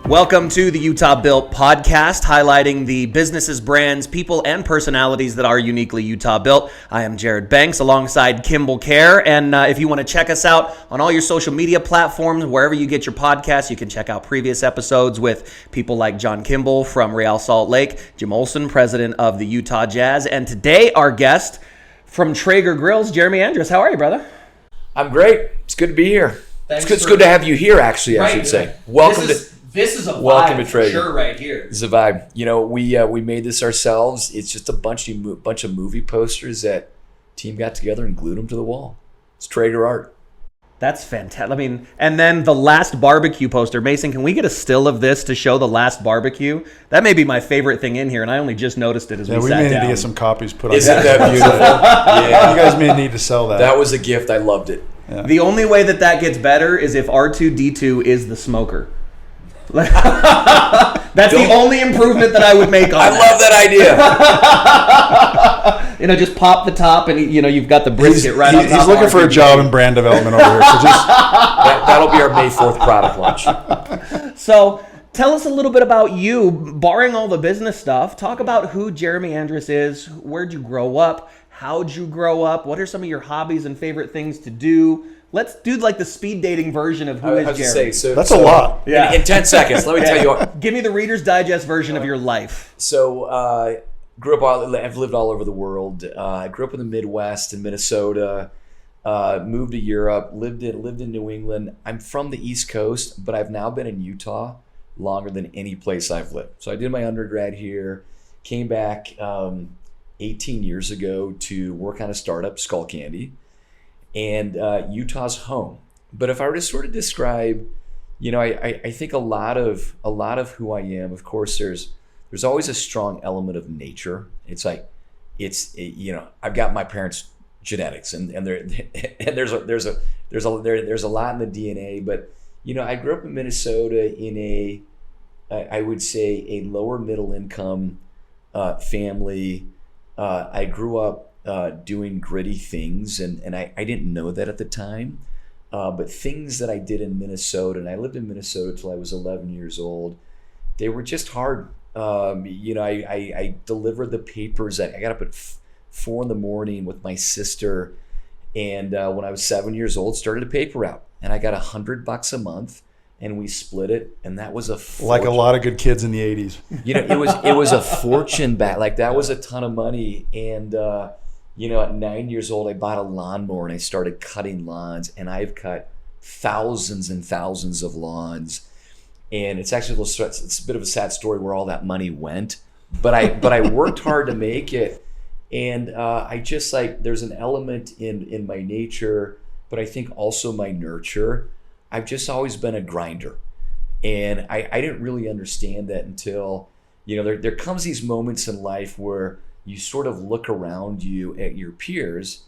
Welcome to the Utah Built podcast, highlighting the businesses, brands, people, and personalities that are uniquely Utah built. I am Jared Banks alongside Kimball Kjar, and if you want to check us out on all your social media platforms, wherever you get your podcasts, you can check out previous episodes with people like John Kimball from Real Salt Lake, Jim Olson, president of the Utah Jazz, and today our guest from Traeger Grills, Jeremy Andrus. How are you, brother? I'm great. It's good to be here. It's good to have you here, actually, I should say. This is a Welcome vibe to Traeger. sure right here. This is a vibe. You know, we made this ourselves. It's just a bunch of movie posters that team got together and glued them to the wall. It's Traeger art. That's fantastic. I mean, and then the last barbecue poster. Mason, can we get a still of this to show the last barbecue? That may be my favorite thing in here, and I only just noticed it as we sat down. We may need to get some copies put on. Isn't that beautiful? Yeah. You guys may need to sell that. That was a gift. I loved it. Yeah. The only way that gets better is if R2-D2 is the smoker. That's the only improvement that I would make on I love that idea. Just pop the top and, you've got the brisket right on top. He's looking for a job in brand development over here. So that'll be our May 4th product launch. So tell us a little bit about you, barring all the business stuff. Talk about who Jeremy Andrus is. Where'd you grow up? How'd you grow up? What are some of your hobbies and favorite things to do? Let's do like the speed dating version of who is Jeremy. That's a lot. Yeah. In 10 seconds, let me tell you what. Give me the Reader's Digest version of your life. So I've lived all over the world. I grew up in the Midwest in Minnesota, moved to Europe, lived in New England. I'm from the East Coast, but I've now been in Utah longer than any place I've lived. So I did my undergrad here, came back 18 years ago to work on a startup, Skull Candy. And Utah's home. But if I were to sort of describe, I think a lot of who I am, of course, there's always a strong element of nature. It's like, I've got my parents' genetics, and there's a lot in the DNA. But I grew up in Minnesota in I would say a lower middle income family. I grew up doing gritty things, and I didn't know that at the time, but things that I did in Minnesota, and I lived in Minnesota till I was 11 years old, they were just hard. I delivered the papers. I got up at 4 a.m. with my sister, and when I was 7 years old, started a paper route, and I got $100 a month, and we split it, and that was a fortune. Like a lot of good kids in the 80s. It was a fortune back. Like that was a ton of money, and at 9 years old, I bought a lawnmower and I started cutting lawns, and I've cut thousands and thousands of lawns. And it's actually it's a bit of a sad story where all that money went, but I worked hard to make it. And I just there's an element in my nature, but I think also my nurture. I've just always been a grinder. And I didn't really understand that until, there comes these moments in life where you sort of look around you at your peers,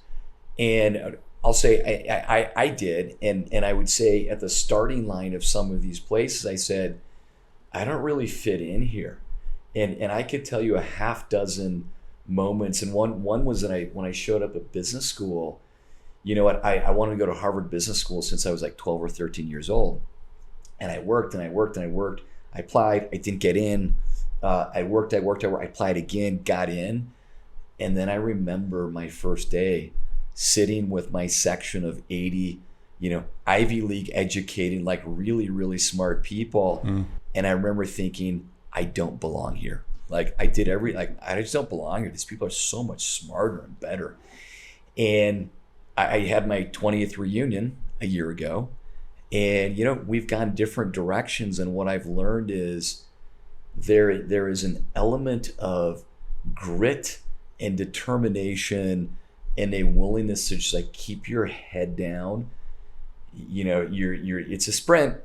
and I'll say I did, and I would say at the starting line of some of these places, I said, I don't really fit in here, and I could tell you a half dozen moments, and one was that when I showed up at business school, I wanted to go to Harvard Business School since I was like 12 or 13 years old, and I worked and I worked and I worked. I applied, I didn't get in. I worked, I applied again, got in. And then I remember my first day sitting with my section of 80, Ivy League educated, like really, really smart people. And I remember thinking, I don't belong here. Like I just don't belong here. These people are so much smarter and better. And I had my 20th reunion a year ago, and, we've gone different directions. And what I've learned is, there is an element of grit and determination and a willingness to just keep your head down. It's a sprint,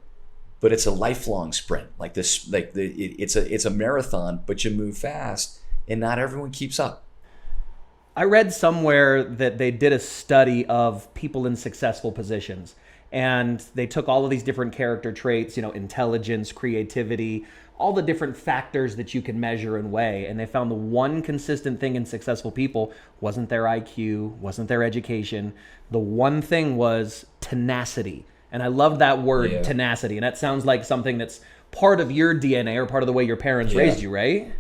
but it's a lifelong sprint. It's a marathon, but you move fast, and not everyone keeps up. I read somewhere that they did a study of people in successful positions, and they took all of these different character traits, intelligence, creativity, all the different factors that you can measure and weigh. And they found the one consistent thing in successful people wasn't their IQ, wasn't their education. The one thing was tenacity. And I love that word, tenacity. And that sounds like something that's part of your DNA or part of the way your parents raised you, right?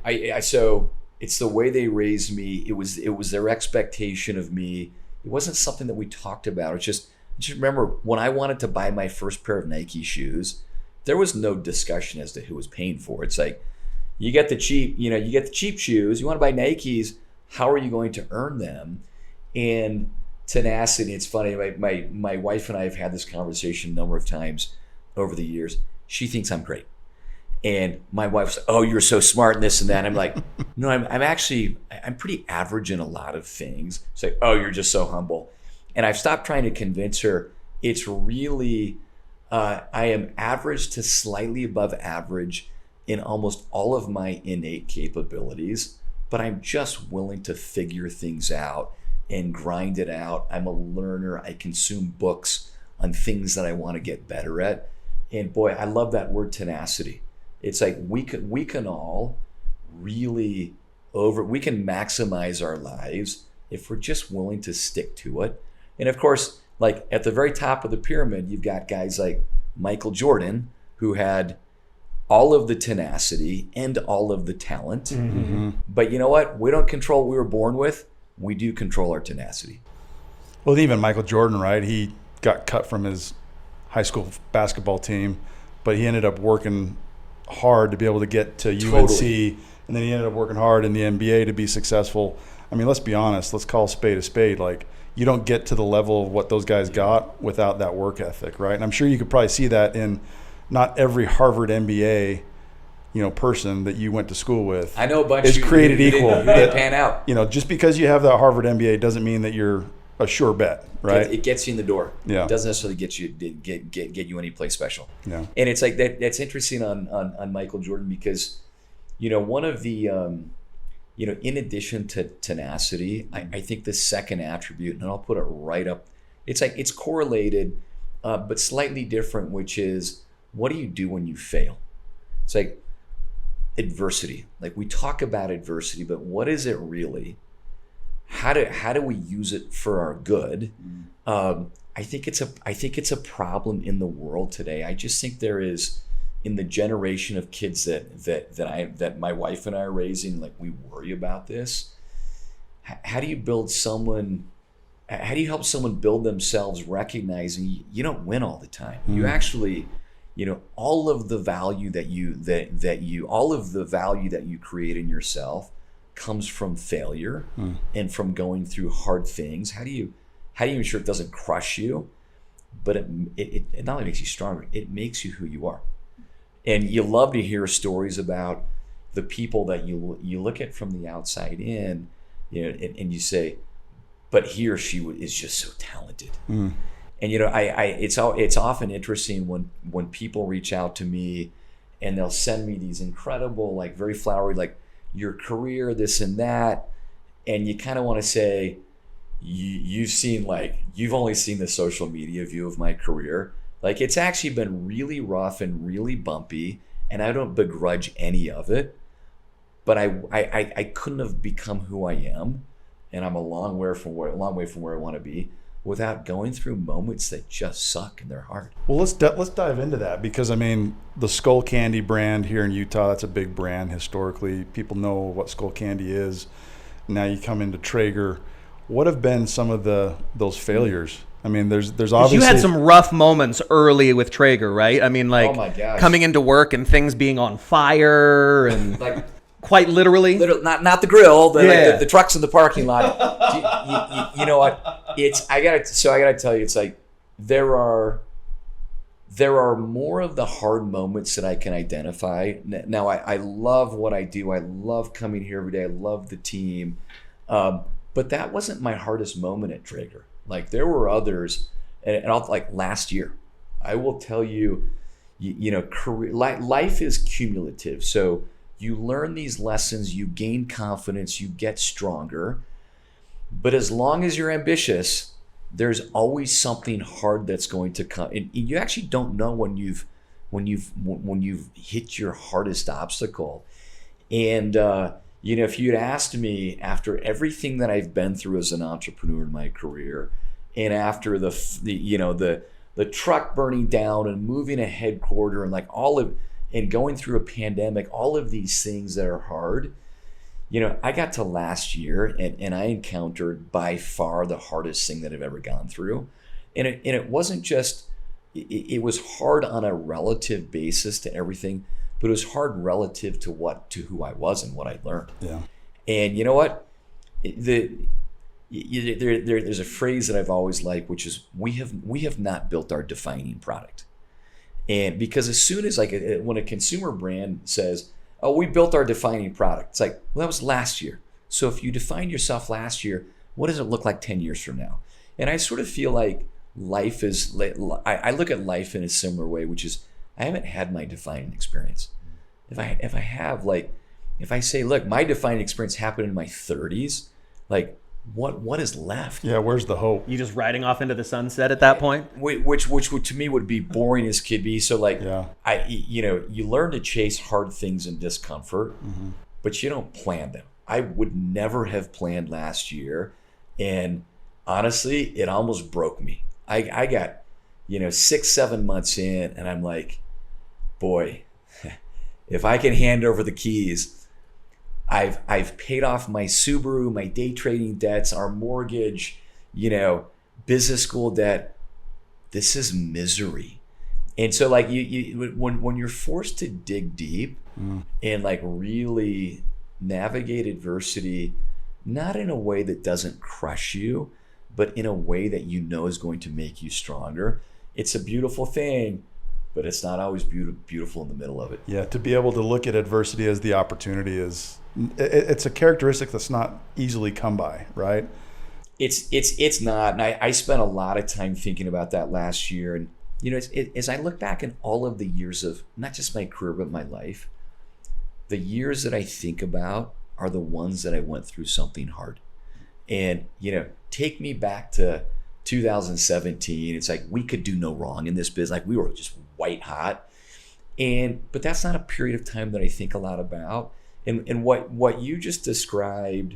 So it's the way they raised me. It was their expectation of me. It wasn't something that we talked about. It's just remember when I wanted to buy my first pair of Nike shoes, there was no discussion as to who was paying for it. It's like, you get the cheap shoes. You want to buy Nikes. How are you going to earn them? And tenacity. It's funny. My wife and I have had this conversation a number of times over the years. She thinks I'm great, and my wife's, "Oh, you're so smart and this and that." I'm like, "No, I'm pretty average in a lot of things." It's like, "Oh, you're just so humble," and I've stopped trying to convince her. It's really, I am average to slightly above average in almost all of my innate capabilities, but I'm just willing to figure things out and grind it out. I'm a learner. I consume books on things that I want to get better at. And boy, I love that word tenacity. It's like we can all really we can maximize our lives if we're just willing to stick to it. And of course, like at the very top of the pyramid, you've got guys like Michael Jordan, who had all of the tenacity and all of the talent. Mm-hmm. But you know what? We don't control what we were born with. We do control our tenacity. Well, even Michael Jordan, right? He got cut from his high school basketball team, but he ended up working hard to be able to get to UNC, and then he ended up working hard in the NBA to be successful. I mean, let's be honest. Let's call a spade a spade. Like, you don't get to the level of what those guys got without that work ethic, right? And I'm sure you could probably see that in not every Harvard MBA, person that you went to school with. I know a bunch is created equal. Who didn't pan out. Just because you have that Harvard MBA doesn't mean that you're a sure bet, right? It gets you in the door. Yeah. It doesn't necessarily get you any place special. Yeah. And it's like that's interesting on Michael Jordan because, one of the, in addition to tenacity, I think the second attribute, and I'll put it right up, it's like it's correlated, but slightly different, which is, what do you do when you fail? It's like adversity. Like, we talk about adversity, but what is it really? How do we use it for our good? I think it's a problem in the world today. I just think there is, in the generation of kids that my wife and I are raising, like, we worry about this. How do you help someone build themselves, recognizing you don't win all the time? You actually, all of the value that you create in yourself comes from failure and from going through hard things. How do you ensure it doesn't crush you? But it not only makes you stronger, it makes you who you are. And you love to hear stories about the people that you look at from the outside in, and you say, but he or she is just so talented. And it's often interesting when people reach out to me and they'll send me these incredible, like, very flowery, like, your career, this and that, and you kind of want to say, you've only seen the social media view of my career. Like, it's actually been really rough and really bumpy, and I don't begrudge any of it, but I couldn't have become who I am, and I'm a long way from where I want to be, without going through moments that just suck and they're hard. Well, let's dive into that, because I mean, the Skull Candy brand here in Utah, that's a big brand historically. People know what Skull Candy is. Now you come into Traeger. What have been some of those failures? I mean, there's obviously, you had some rough moments early with Traeger, right? I mean, like, oh my gosh, coming into work and things being on fire and like, quite literally. Not the grill, the trucks in the parking lot. You know what? I gotta tell you, it's like there are more of the hard moments that I can identify. Now, I love what I do. I love coming here every day. I love the team. But that wasn't my hardest moment at Traeger. Like, there were others, and I'll, like, last year, I will tell you, life is cumulative. So you learn these lessons, you gain confidence, you get stronger. But as long as you're ambitious, there's always something hard that's going to come. And you actually don't know when you've hit your hardest obstacle. And if you'd asked me, after everything that I've been through as an entrepreneur in my career, and after the truck burning down and moving a headquarter and like all of, and going through a pandemic, all of these things that are hard. I got to last year and I encountered by far the hardest thing that I've ever gone through. And it wasn't just, it was hard on a relative basis to everything, but it was hard relative to who I was and what I learned. Yeah. And you know what? There's a phrase that I've always liked, which is we have not built our defining product. And because as soon as when a consumer brand says, oh, we built our defining product, it's like, well, that was last year. So if you defined yourself last year, what does it look like 10 years from now? And I sort of feel like life is, I look at life in a similar way, which is I haven't had my defining experience. If I have, if I say, look, my defining experience happened in my 30s, what is left? Yeah, where's the hope? You just riding off into the sunset at that point? Which to me would be boring as could be. So you learn to chase hard things in discomfort, but you don't plan them. I would never have planned last year, and honestly, it almost broke me. I got 6-7 months in, and I'm like, boy, if I can hand over the keys. I've paid off my Subaru, my day trading debts, our mortgage, business school debt. This is misery. And so when you're forced to dig deep and really navigate adversity, not in a way that doesn't crush you, but in a way that is going to make you stronger, it's a beautiful thing. But it's not always beautiful in the middle of it. Yeah, to be able to look at adversity as the opportunity it's a characteristic that's not easily come by, right? It's not. And I spent a lot of time thinking about that last year. And, as I look back in all of the years of not just my career, but my life, the years that I think about are the ones that I went through something hard. And, take me back to 2017. It's like we could do no wrong in this business. We were just white hot. But that's not a period of time that I think a lot about. And what you just described,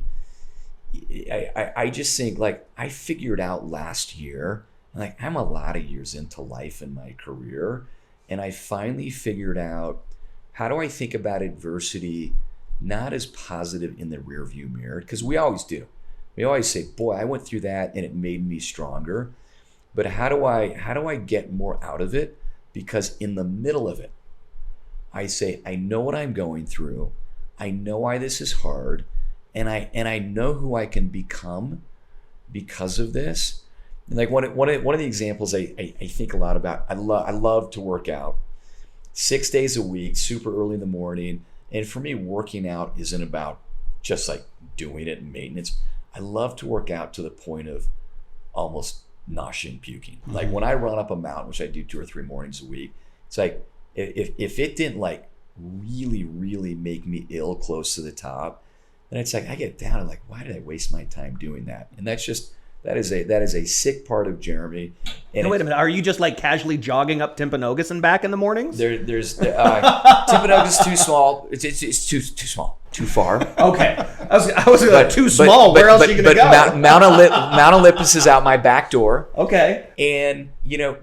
I just think I figured out last year, I'm a lot of years into life in my career, and I finally figured out, how do I think about adversity not as positive in the rearview mirror? Because we always do. We always say, boy, I went through that and it made me stronger. But how do I get more out of it? Because in the middle of it, I say, I know what I'm going through. I know why this is hard, and I know who I can become because of this. And one of the examples I think a lot about, I love to work out 6 days a week, super early in the morning. And for me, working out isn't about just doing it and maintenance. I love to work out to the point of almost nausea and puking. Mm-hmm. When I run up a mountain, which I do 2 or 3 mornings a week, it's if it didn't really, really make me ill close to the top, then it's I get down and why did I waste my time doing that? And that is a sick part of Jeremy. And wait a minute, are you just casually jogging up Timpanogos and back in the mornings? There's Timpanogos too small. It's too small, too far. Okay, I was too small. Where else are you gonna go? Mount Olympus is out my back door. Okay, and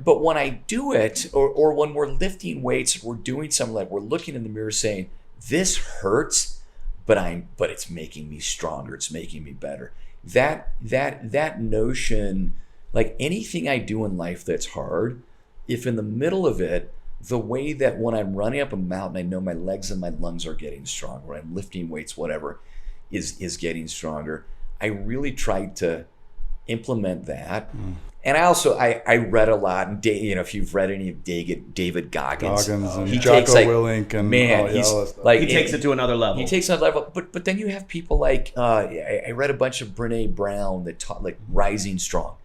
but when I do it, or when we're lifting weights, we're doing something we're looking in the mirror saying, this hurts, but it's making me stronger. It's making me better. That notion, anything I do in life that's hard, if in the middle of it, the way that when I'm running up a mountain, I know my legs and my lungs are getting stronger, when I'm lifting weights, whatever, is getting stronger, I really tried to implement that. And I read a lot, and if you've read any of David Goggins and he Jocko takes Willink, and he takes it to another level. He takes another level, but then you have people I read a bunch of Brene Brown that taught Rising Strong,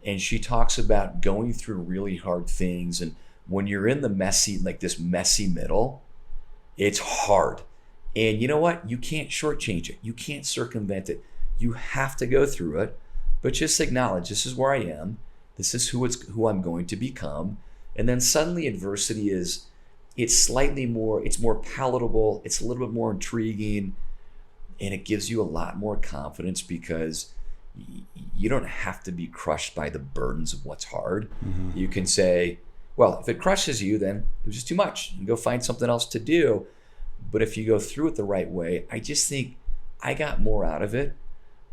and she talks about going through really hard things, and when you're in the messy this messy middle, it's hard, and you know what? You can't shortchange it. You can't circumvent it. You have to go through it. But just acknowledge, this is where I am. This is who I'm going to become. And then suddenly adversity it's more palatable. It's a little bit more intriguing. And it gives you a lot more confidence because you don't have to be crushed by the burdens of what's hard. Mm-hmm. You can say, Well, if it crushes you, then it was just too much. You go find something else to do. But if you go through it the right way, I just think I got more out of it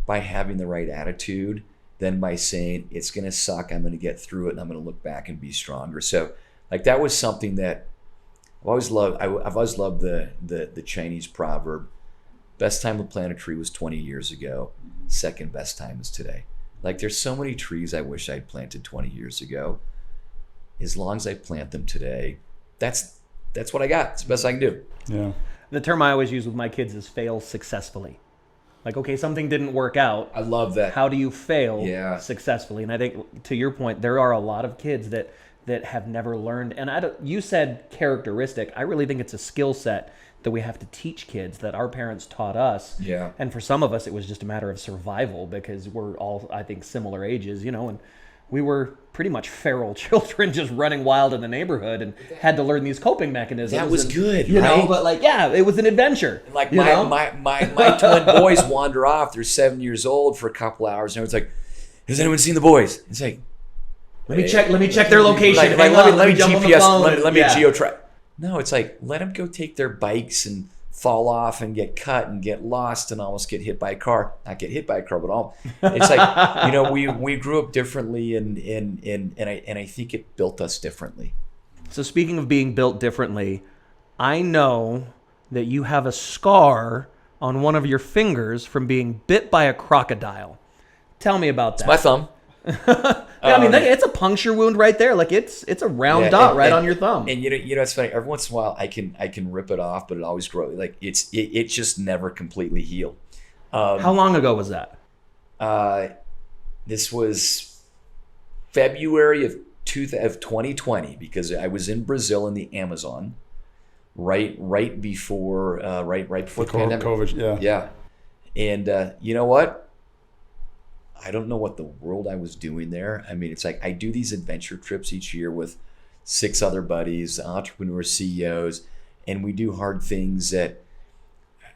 by having the right attitude than by saying it's going to suck, I'm going to get through it, and I'm going to look back and be stronger. So like that was something that I've always loved. I've always loved the Chinese proverb, best time to plant a tree was 20 years ago. Second best time is today. Like there's so many trees I wish I'd planted 20 years ago. As long as I plant them today, that's what I got. It's the best I can do. Yeah. The term I always use with my kids is fail successfully. Like, okay, something didn't work out. I love that. How do you fail Yeah. successfully? And I think, to your point, there are a lot of kids that have never learned. And you said characteristic. I really think it's a skill set that we have to teach kids that our parents taught us. Yeah. And for some of us, it was just a matter of survival because we're all, I think, similar ages, and we were pretty much feral children just running wild in the neighborhood and had to learn these coping mechanisms. That was good, right? But like, yeah, it was an adventure. Like my twin boys wander off. They're 7 years old for a couple hours, and it's like, has anyone seen the boys? It's like, let me check their location. Like, let me jump on the GPS. phone. Let me geo-track. No, it's like, let them go take their bikes and fall off and get cut and get lost and almost get hit by a car. Not get hit by a car, but all. It's like, we grew up differently, and I think it built us differently. So speaking of being built differently, I know that you have a scar on one of your fingers from being bit by a crocodile. Tell me about that. It's my thumb. Yeah, I mean, it's a puncture wound right there. Like it's a round dot on your thumb. And it's funny. Every once in a while, I can rip it off, but it always grows. Like it just never completely healed. How long ago was that? This was February of 2020 because I was in Brazil in the Amazon, right before the pandemic. COVID, Yeah, and you know what? I don't know what the world I was doing there. I mean, it's like I do these adventure trips each year with 6 other buddies, entrepreneurs, CEOs, and we do hard things that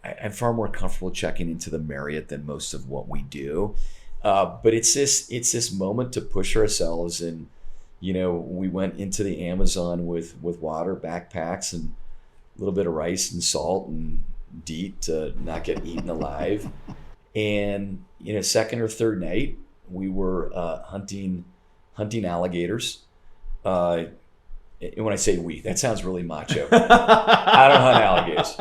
I'm far more comfortable checking into the Marriott than most of what we do. But it's this moment to push ourselves, and we went into the Amazon with water, backpacks, and a little bit of rice and salt and DEET to not get eaten alive. And second or third night, we were hunting alligators. And when I say we, that sounds really macho. I don't hunt alligators,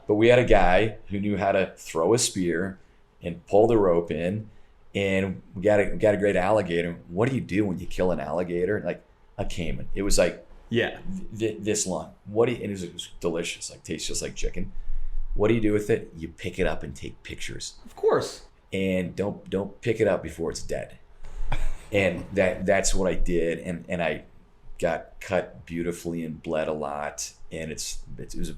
but we had a guy who knew how to throw a spear and pull the rope in, and we got a great alligator. What do you do when you kill an alligator? Like a caiman. It was like this long. And it was delicious. Like tastes just like chicken. What do you do with it? You pick it up and take pictures. Of course. And don't pick it up before it's dead. And that's what I did. And I got cut beautifully and bled a lot. And it was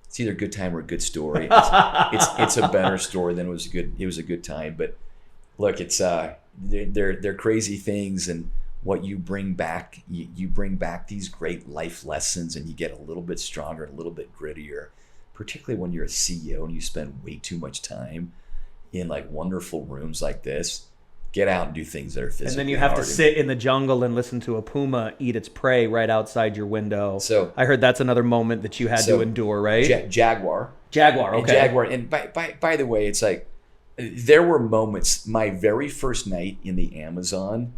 it's either a good time or a good story. It's a better story than it was a good time. But look, it's they're crazy things, and what you bring back, you bring back these great life lessons, and you get a little bit stronger, a little bit grittier. Particularly when you're a CEO and you spend way too much time in like wonderful rooms like this. Get out and do things that are physically hard. And then you have to sit in the jungle and listen to a puma eat its prey right outside your window. So I heard that's another moment that you had to endure, right? Jaguar, okay. Jaguar. And by the way, it's like there were moments. My very first night in the Amazon,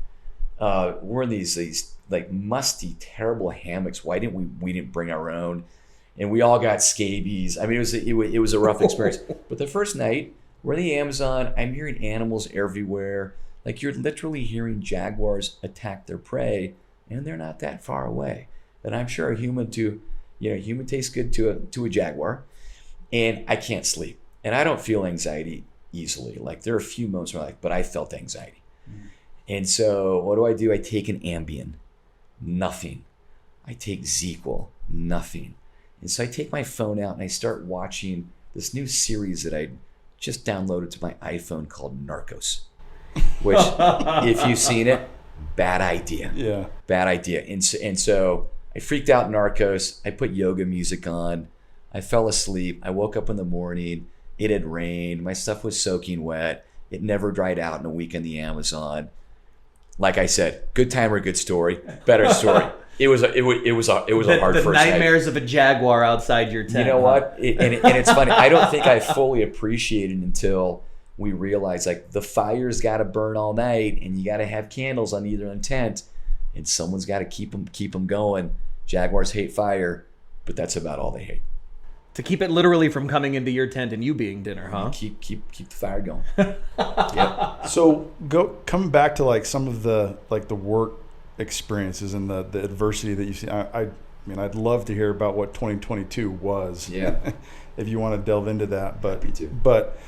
we're in these like musty, terrible hammocks. Why didn't we didn't bring our own? And we all got scabies. I mean, it was a rough experience. But the first night, we're in the Amazon. I'm hearing animals everywhere. Like you're literally hearing jaguars attack their prey, and they're not that far away. And I'm sure a human tastes good to a jaguar. And I can't sleep, and I don't feel anxiety easily. Like there are a few moments where but I felt anxiety. And so what do? I take an Ambien, nothing. I take ZzzQuil, nothing. And so I take my phone out and I start watching this new series that I just downloaded to my iPhone called Narcos, which if you've seen it, bad idea. Yeah. Bad idea. And so I freaked out Narcos. I put yoga music on. I fell asleep. I woke up in the morning. It had rained. My stuff was soaking wet. It never dried out in a week in the Amazon. Like I said, good time or good story, better story. It was a hard The first night. nightmares of a jaguar outside your tent. You know what? And it's funny. I don't think I fully appreciated until we realized like the fire's got to burn all night, and you got to have candles on either end tent, and someone's got to keep them going. Jaguars hate fire, but that's about all they hate. To keep it literally from coming into your tent and you being dinner, huh? Keep the fire going. Yep. So coming back to like some of the work experiences and the adversity that you've seen. I mean, I'd love to hear about what 2022 was. Yeah. If you want to delve into that, Me too. But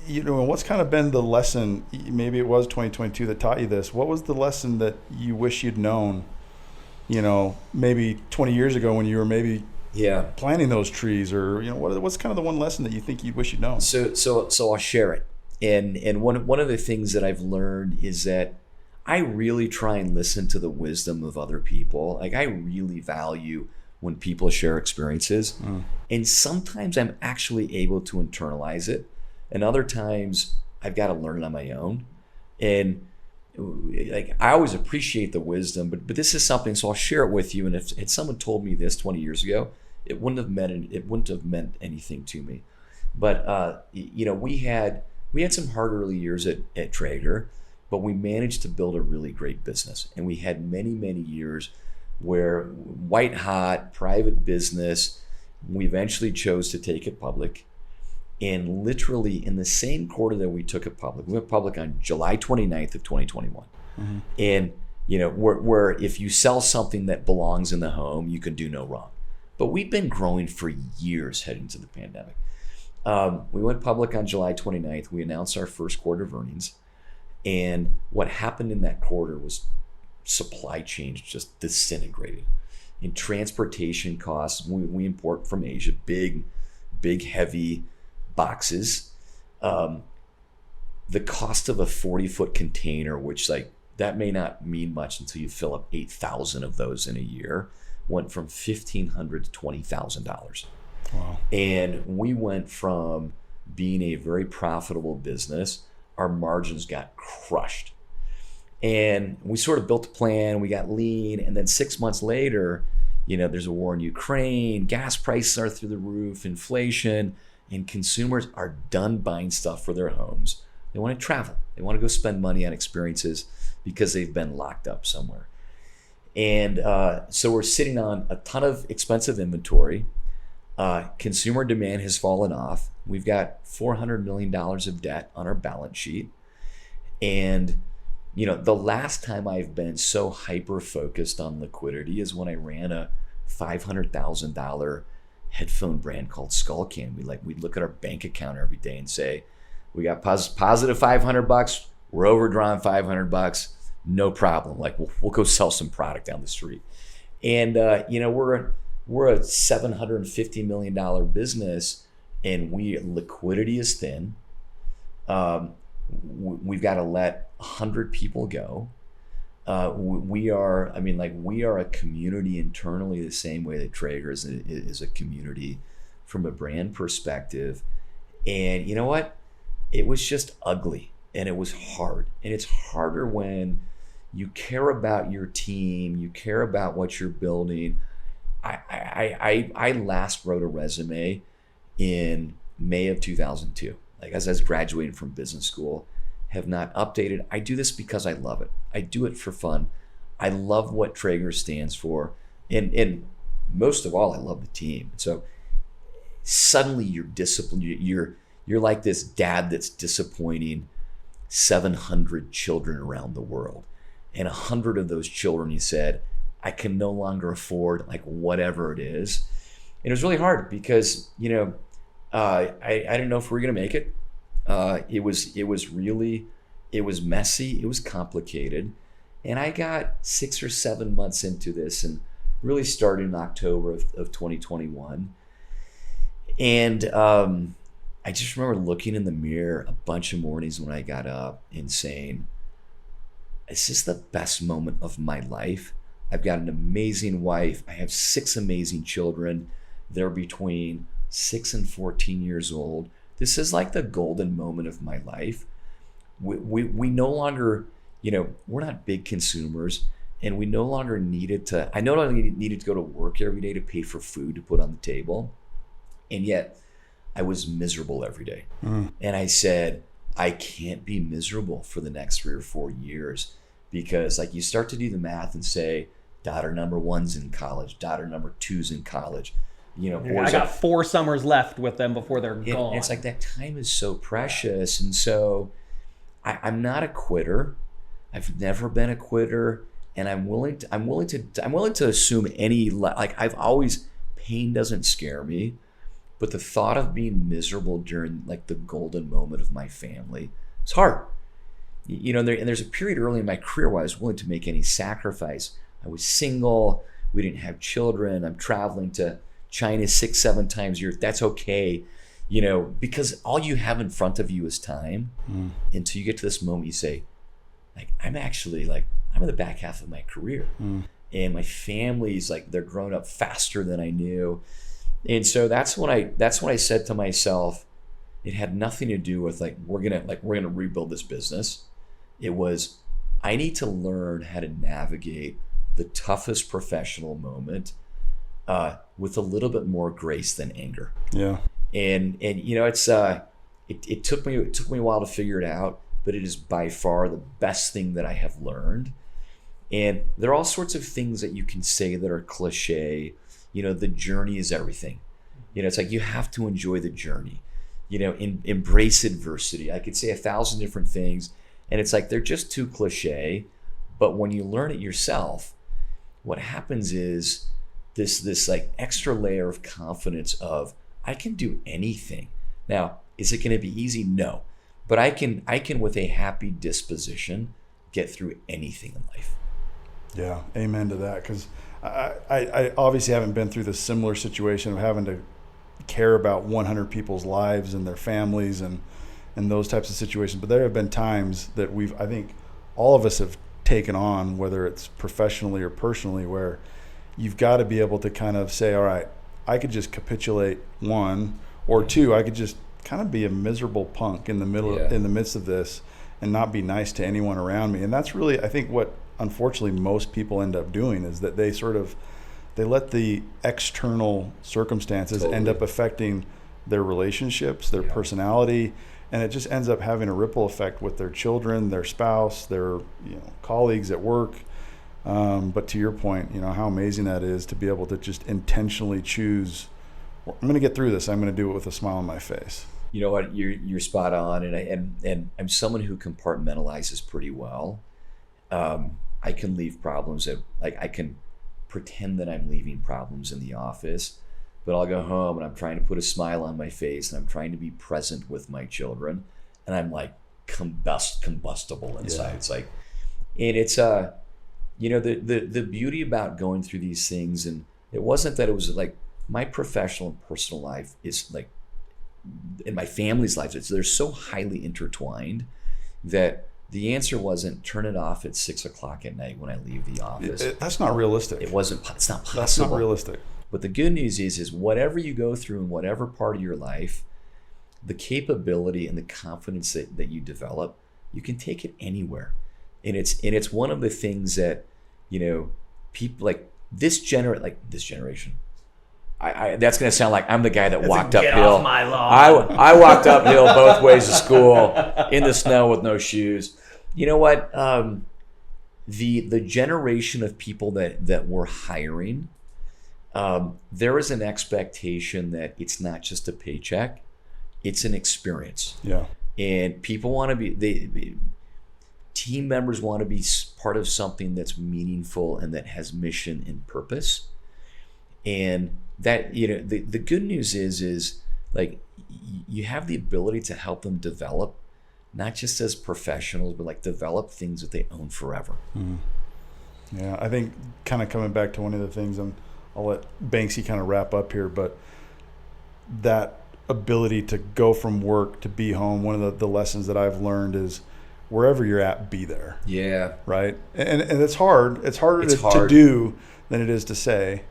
you know, what's kind of been the lesson? Maybe it was 2022 that taught you this. What was the lesson that you wish you'd known? You know, maybe 20 years ago when you were maybe planting those trees, or you know, what's kind of the one lesson that you think you wish you'd known? So I'll share it. And one of the things that I've learned is that I really try and listen to the wisdom of other people. Like I really value when people share experiences, and sometimes I'm actually able to internalize it, and other times I've got to learn it on my own. And like I always appreciate the wisdom, but this is something. So I'll share it with you. And if someone told me this 20 years ago, it wouldn't have meant anything to me. But you know, we had some hard early years at Traeger, but we managed to build a really great business, and we had many years where white hot private business. We eventually chose to take it public, and literally in the same quarter that we took it public, we went public on July 29th of 2021. Mm-hmm. And you know, where if you sell something that belongs in the home, you can do no wrong. But we've been growing for years heading into the pandemic. We went public on July 29th. We announced our first quarter of earnings. And what happened in that quarter was supply chain just disintegrated. In transportation costs, we import from Asia, big, heavy boxes. The cost of a 40-foot container, which like that may not mean much until you fill up 8,000 of those in a year, went from $1,500 to $20,000. Wow. And we went from being a very profitable business, our margins got crushed. And we sort of built a plan, we got lean, and then 6 months later, you know, there's a war in Ukraine, gas prices are through the roof, inflation, and consumers are done buying stuff for their homes. They want to travel. They want to go spend money on experiences because they've been locked up somewhere. And so we're sitting on a ton of expensive inventory. Consumer demand has fallen off. We've got $400 million of debt on our balance sheet. And, you know, the last time I've been so hyper-focused on liquidity is when I ran a $500,000 headphone brand called Skullcan. We'd look at our bank account every day and say, we got positive $500, we're overdrawn $500, no problem. Like we'll go sell some product down the street. And, you know, we're a $750 million business, and liquidity is thin. We've got to let 100 people go. We are a community internally the same way that Traeger is a community from a brand perspective. And you know what? It was just ugly, and it was hard. And it's harder when you care about your team, you care about what you're building. I last wrote a resume in May of 2002, like as I was graduating from business school, have not updated. I do this because I love it. I do it for fun. I love what Traeger stands for. And most of all, I love the team. So suddenly you're disciplined. You're like this dad that's disappointing 700 children around the world. And 100 of those children, he said, I can no longer afford like whatever it is. And it was really hard because, you know, I didn't know if we were going to make it. It was messy. It was complicated. And I got 6 or 7 months into this and really started in October of 2021. And I just remember looking in the mirror a bunch of mornings when I got up and saying, is this the best moment of my life? I've got an amazing wife. I have 6 amazing children. They're between 6 and 14 years old. This is like the golden moment of my life. We no longer, you know, we're not big consumers. And we no longer needed to, I no longer needed to go to work every day to pay for food to put on the table. And yet I was miserable every day. And I said, I can't be miserable for the next 3 or 4 years, because like you start to do the math and say, daughter number 1's in college, daughter number 2's in college. I got 4 summers left with them before they're gone. It's like that time is so precious. And so I'm not a quitter. I've never been a quitter. And I'm willing to assume I've always, pain doesn't scare me, but the thought of being miserable during like the golden moment of my family, it's hard. And there's a period early in my career where I was willing to make any sacrifice. I was single. We didn't have children. I'm traveling to China 6-7 times a year. That's okay. Because all you have in front of you is time until you get to this moment you say, like, I'm in the back half of my career. And my family's like, they're growing up faster than I knew. And so that's when I said to myself, it had nothing to do with we're gonna rebuild this business. It was, I need to learn how to navigate the toughest professional moment with a little bit more grace than anger. Yeah. And it's it took me a while to figure it out, but it is by far the best thing that I have learned. And there are all sorts of things that you can say that are cliche. The journey is everything. It's like you have to enjoy the journey. Embrace adversity. I could say 1,000 different things, and it's like they're just too cliche. But when you learn it yourself, what happens is this like extra layer of confidence of, I can do anything. Now, is it going to be easy? No, but I can with a happy disposition get through anything in life. Yeah, amen to that. Because I obviously haven't been through the similar situation of having to care about 100 people's lives and their families and those types of situations. But there have been times that I think all of us have taken on, whether it's professionally or personally, where you've got to be able to kind of say, all right, I could just capitulate, 1, or 2, I could just kind of be a miserable punk in the midst of this and not be nice to anyone around me. And that's really, I think, what unfortunately most people end up doing, is that they let the external circumstances end up affecting their relationships, their personality, and it just ends up having a ripple effect with their children, their spouse, their colleagues at work. But to your point, how amazing that is to be able to just intentionally choose, I'm going to get through this. I'm going to do it with a smile on my face. You know what? You're spot on, and I'm someone who compartmentalizes pretty well. I can leave problems I can pretend that I'm leaving problems in the office, but I'll go home and I'm trying to put a smile on my face and I'm trying to be present with my children, and I'm like combustible inside. Yeah. It's like, and it's the beauty about going through these things, and it wasn't that it was like my professional and personal life is like, in my family's lives, they're so highly intertwined that the answer wasn't turn it off at 6 o'clock at night when I leave the office. That's not realistic. It's not possible. That's not realistic. But the good news is whatever you go through in whatever part of your life, the capability and the confidence that you develop, you can take it anywhere. And it's one of the things that, people like this generation. That's going to sound like I'm the guy that walked uphill. Get off my lawn. I walked uphill both ways to school in the snow with no shoes. You know what? The generation of people that we're hiring, there is an expectation that it's not just a paycheck, it's an experience. Yeah. And people want to team members want to be part of something that's meaningful and that has mission and purpose. And that, the good news is like you have the ability to help them develop, not just as professionals, but like develop things that they own forever. Mm-hmm. Yeah, I think kind of coming back to one of the things, and I'll let Banksy kind of wrap up here, but that ability to go from work to be home, one of the lessons that I've learned is wherever you're at, be there. Yeah. Right? And it's hard. It's harder to do than it is to say,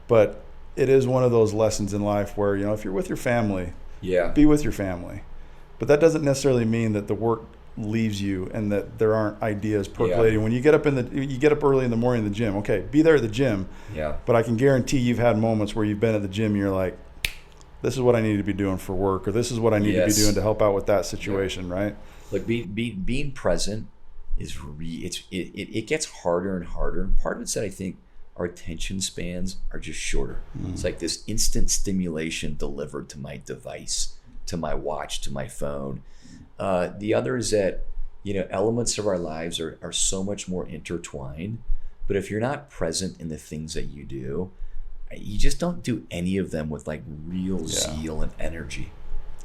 but it is one of those lessons in life where, if you're with your family, be with your family. But that doesn't necessarily mean that the work leaves you and that there aren't ideas percolating. When you get up early in the morning in the gym, okay, be there at the gym. Yeah. But I can guarantee you've had moments where you've been at the gym and you're like, this is what I need to be doing for work, or this is what I need to be doing to help out with that situation, right? Look, being present is it gets harder and harder. And part of it's that I think our attention spans are just shorter. It's like this instant stimulation delivered to my device, to my watch, to my phone. The other is that, elements of our lives are so much more intertwined. But if you're not present in the things that you do, you just don't do any of them with like real zeal and energy.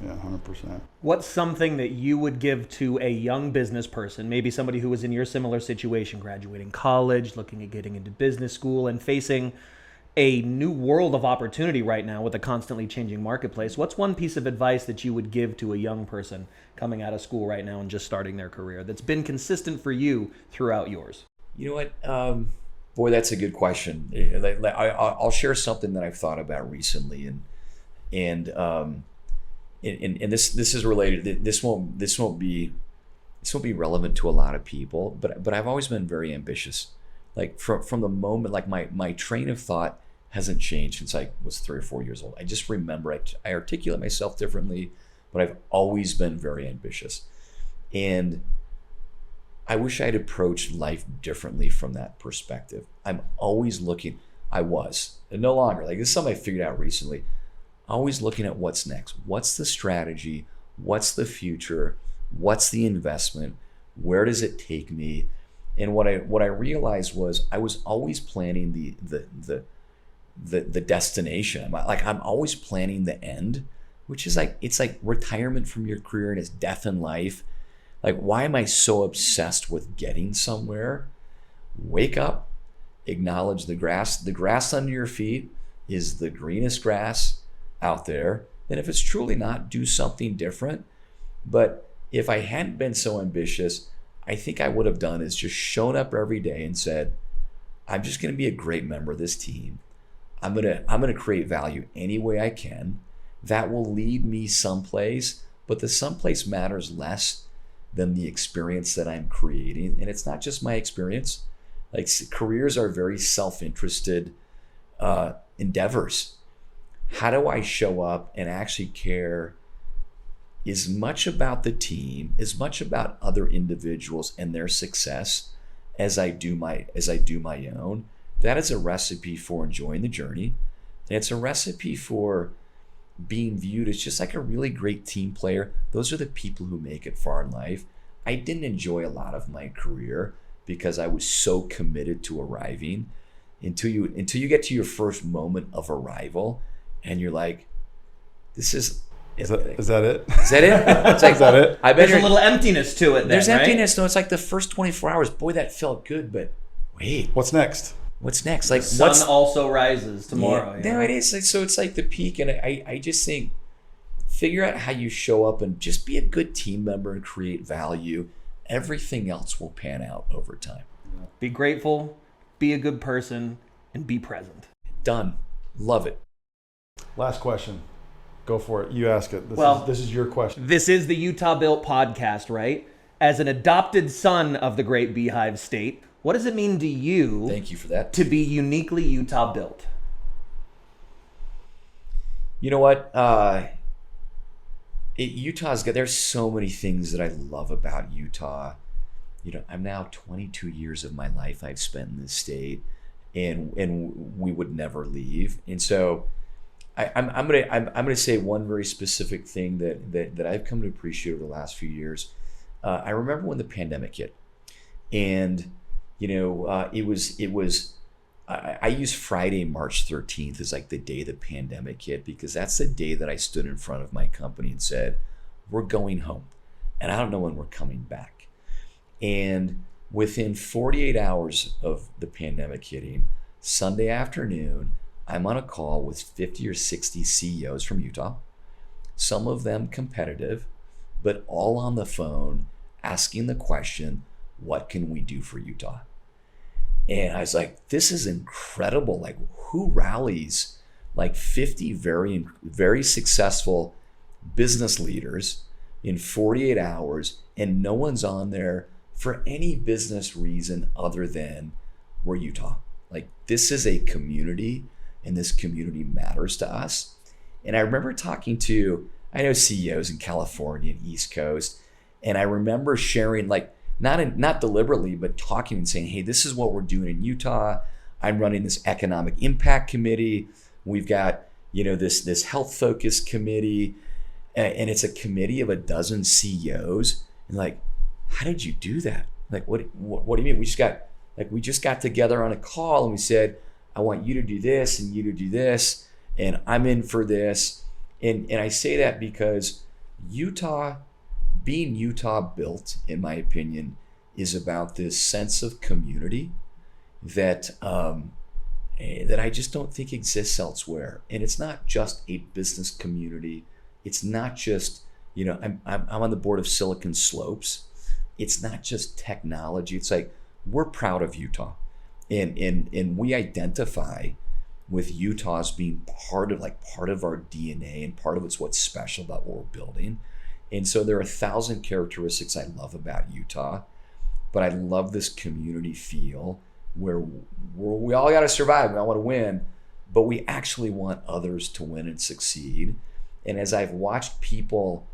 Yeah, 100%. What's something that you would give to a young business person, maybe somebody who was in your similar situation, graduating college, looking at getting into business school, and facing a new world of opportunity right now with a constantly changing marketplace? What's one piece of advice that you would give to a young person coming out of school right now and just starting their career that's been consistent for you throughout yours? You know what? Boy, that's a good question. I'll share something that I've thought about recently, and this is related. This won't be relevant to a lot of people, but I've always been very ambitious. Like from the moment, like my train of thought hasn't changed since I was 3 or 4 years old. I just remember I articulate myself differently, but I've always been very ambitious, and I wish I'd approached life differently from that perspective. I'm always looking. I was, and no longer. Like, this is something I figured out recently. Always looking at what's next. What's the strategy? What's the future? What's the investment? Where does it take me? And what I realized was I was always planning the destination. I'm always planning the end, which is it's like retirement from your career and it's death in life. Like, why am I so obsessed with getting somewhere? Wake up, acknowledge the grass. The grass under your feet is the greenest grass out there. And if it's truly not, do something different. But if I hadn't been so ambitious, I think I would have done is just shown up every day and said, I'm just going to be a great member of this team. I'm going to create value any way I can. That will lead me someplace, but the someplace matters less than the experience that I'm creating. And it's not just my experience. Like, careers are very self-interested endeavors. How do I show up and actually care as much about the team, as much about other individuals and their success as I do my own? That is a recipe for enjoying the journey. And it's a recipe for being viewed as just like a really great team player. Those are the people who make it far in life. I didn't enjoy a lot of my career because I was so committed to arriving until you get to your first moment of arrival and you're like, this is Is that it? Is that it? It's like, is that it? There's a little emptiness to it. There's right? emptiness. No, it's like the first 24 hours. Boy, that felt good, but wait, What's next? what's next? Like, The sun also rises tomorrow. Yeah, no, it is. So it's like the peak, and I just think figure out how you show up and just be a good team member and create value. Everything else will pan out over time. Be grateful, be a good person, and be present. Done. Love it. Last question. Go for it. You ask it. This is your question. This is the Utah Built podcast, right? As an adopted son of the great Beehive State, what does it mean to you? Thank you for that. To be uniquely Utah built? You know what? Utah's got. There's so many things that I love about Utah. I'm now 22 years of my life I've spent in this state, and we would never leave. And so, I'm gonna say one very specific thing that I've come to appreciate over the last few years. I remember when the pandemic hit, and it was. I use Friday, March 13th as like the day the pandemic hit, because that's the day that I stood in front of my company and said, we're going home, and I don't know when we're coming back. And within 48 hours of the pandemic hitting, Sunday afternoon, I'm on a call with 50 or 60 CEOs from Utah, some of them competitive, but all on the phone asking the question, what can we do for Utah? And I was like, this is incredible. Like, who rallies like 50 very, very successful business leaders in 48 hours and no one's on there for any business reason other than we're Utah. Like, this is a community, and this community matters to us. And I remember talking to, I know CEOs in California and East Coast, and I remember sharing, like, not deliberately, but talking and saying, hey, this is what we're doing in Utah. I'm running this economic impact committee. We've got, this health focused committee, and it's a committee of a dozen CEOs. And like, how did you do that? Like, what do you mean? We just got together on a call and we said, I want you to do this and you to do this, and I'm in for this. And I say that because being Utah built, in my opinion, is about this sense of community that I just don't think exists elsewhere. And it's not just a business community. It's not just, I'm on the board of Silicon Slopes. It's not just technology. It's like, we're proud of Utah, and we identify with Utah as being part of our DNA, and part of it's what's special about what we're building. And so there are 1,000 characteristics I love about Utah, but I love this community feel where we all got to survive. We all want to win, but we actually want others to win and succeed. And as I've watched people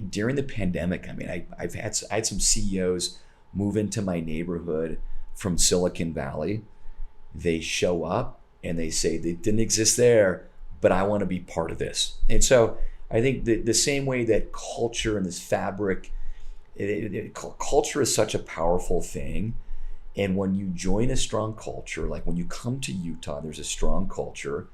during the pandemic, I mean, I had some CEOs move into my neighborhood from Silicon Valley. They show up and they say they didn't exist there, but I want to be part of this. And so I think the same way that culture and this fabric, culture is such a powerful thing. And when you join a strong culture, like when you come to Utah, there's a strong culture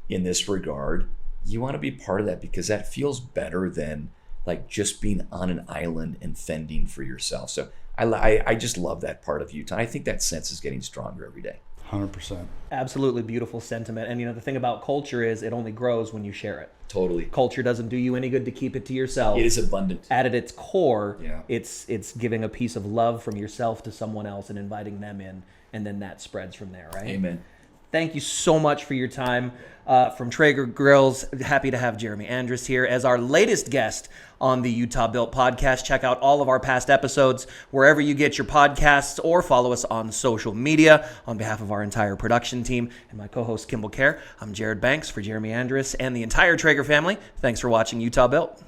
in this regard. You want to be part of that because that feels better than like just being on an island and fending for yourself. So I just love that part of Utah. I think that sense is getting stronger every day. 100%. Absolutely beautiful sentiment. And the thing about culture is it only grows when you share it. Totally. Culture doesn't do you any good to keep it to yourself. It is abundant. At its core, Yeah. it's giving a piece of love from yourself to someone else and inviting them in, and then that spreads from there, right? Amen. Thank you so much for your time. From Traeger Grills, happy to have Jeremy Andrus here as our latest guest on the Utah Built podcast. Check out all of our past episodes wherever you get your podcasts, or follow us on social media. On behalf of our entire production team and my co-host Kimball Kjar, I'm Jared Banks for Jeremy Andrus and the entire Traeger family. Thanks for watching Utah Built.